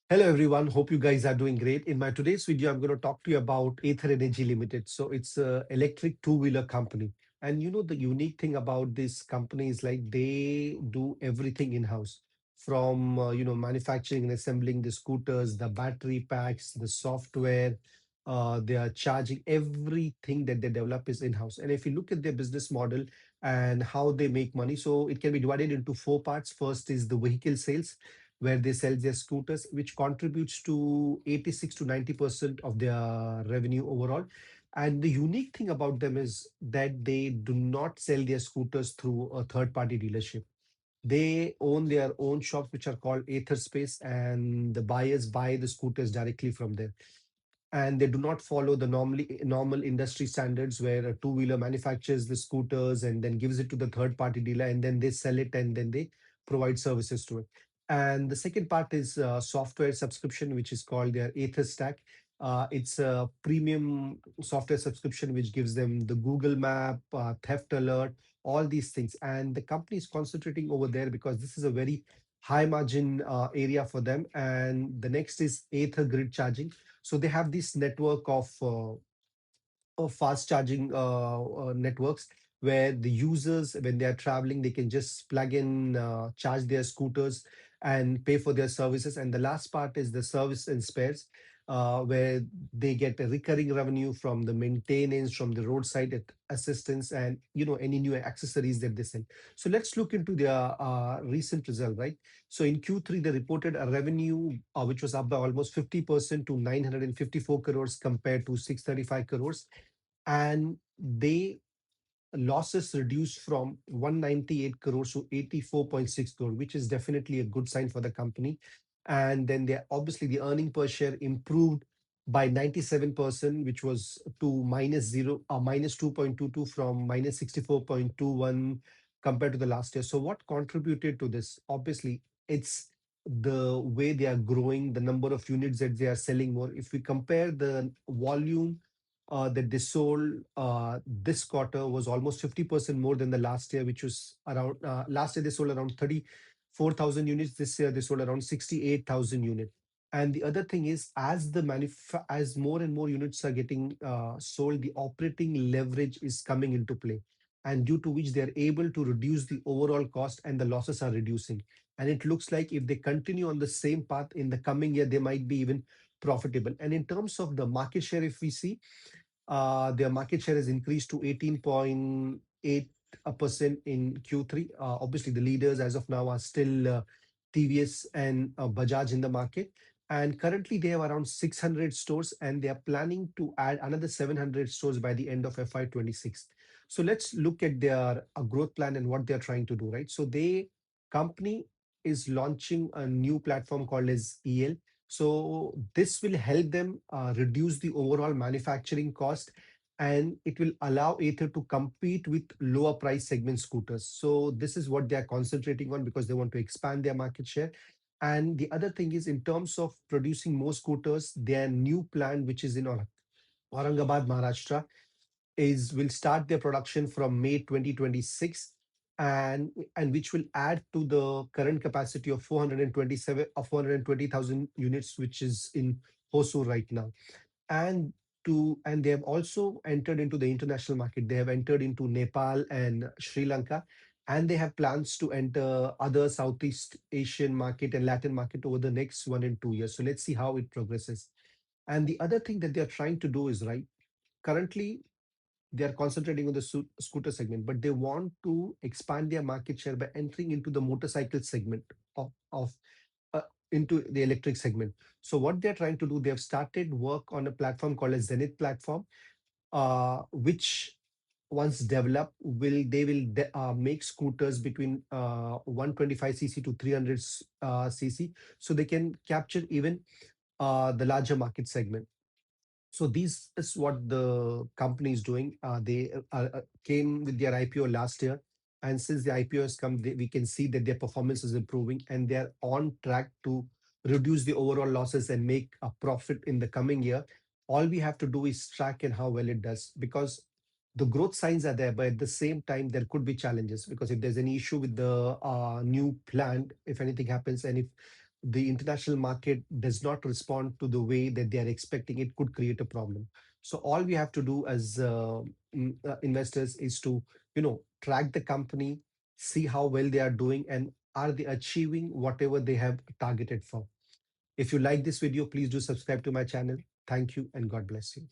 Hello everyone, hope you guys are doing great. In my today's video, I'm going to talk to you about Ather Energy Limited. So it's a electric two-wheeler company. And the unique thing about this company is like they do everything in-house from manufacturing and assembling the scooters, the battery packs, the software, they are charging everything that they develop is in-house. And if you look at their business model and how they make money, so it can be divided into four parts. First is the vehicle sales where they sell their scooters, which contributes to 86 to 90% of their revenue overall. And the unique thing about them is that they do not sell their scooters through a third party dealership. They own their own shops, which are called Ather Space, and the buyers buy the scooters directly from there, and they do not follow the normal industry standards where a two-wheeler manufactures the scooters and then gives it to the third party dealer and then they sell it and then they provide services to it. And the second part is software subscription, which is called their Ather Stack. It's a premium software subscription which gives them the Google Map, theft alert, all these things. And the company is concentrating over there because this is a very high margin area for them. And the next is Ather Grid Charging. So they have this network of fast charging networks where the users, when they are traveling, they can just plug in, charge their scooters and pay for their services. And the last part is the service and spares, where they get a recurring revenue from the maintenance, from the roadside assistance, and any new accessories that they sell. So let's look into their recent result, right? So in Q3, they reported a revenue which was up by almost 50% to 954 crores compared to 635 crores, and they losses reduced from 198 crores to 84.6 crore, which is definitely a good sign for the company. And then they obviously the earning per share improved by 97%, which was to minus 2.22 from minus 64.21 compared to the last year. So what contributed to this? Obviously, it's the way they are growing, the number of units that they are selling more. If we compare the volume that they sold this quarter was almost 50% more than the last year, which was around last year they sold around 34,000 units. This year they sold around 68,000 units. And the other thing is, as more and more units are getting sold, the operating leverage is coming into play, and due to which they are able to reduce the overall cost and the losses are reducing. And it looks like if they continue on the same path in the coming year, they might be even profitable. And in terms of the market share, if we see, their market share has increased to 18.8% in Q3. Obviously, the leaders as of now are still TVS and Bajaj in the market. And currently, they have around 600 stores, and they are planning to add another 700 stores by the end of FY26. So let's look at their growth plan and what they're trying to do, right? So they company is launching a new platform called as EL. So this will help them reduce the overall manufacturing cost, and it will allow Ather to compete with lower price segment scooters. So this is what they are concentrating on because they want to expand their market share. And the other thing is in terms of producing more scooters, their new plant, which is in Aurangabad, Maharashtra, is will start their production from May 2026, and which will add to the current capacity of 420,000 units, which is in Hosur right now. And they have also entered into the international market. They have entered into Nepal and Sri Lanka, and they have plans to enter other Southeast Asian market and Latin market over the next 1 and 2 years. So let's see how it progresses. And the other thing that they are trying to do is, right, currently they are concentrating on the scooter segment, but they want to expand their market share by entering into the motorcycle segment of uh, into the electric segment. So what they're trying to do, they have started work on a platform called a Zenith platform, which once developed will make scooters between 125 cc to 300 cc, so they can capture even the larger market segment. So this is what the company is doing. They came with their IPO last year, and since the IPO has come, we can see that their performance is improving, and they are on track to reduce the overall losses and make a profit in the coming year. All we have to do is track and how well it does, because the growth signs are there, but at the same time there could be challenges, because if there's any issue with the new plant, if anything happens, and if the international market does not respond to the way that they are expecting, it could create a problem. So all we have to do as investors is to, track the company, see how well they are doing, and are they achieving whatever they have targeted for. If you like this video, please do subscribe to my channel. Thank you and God bless you.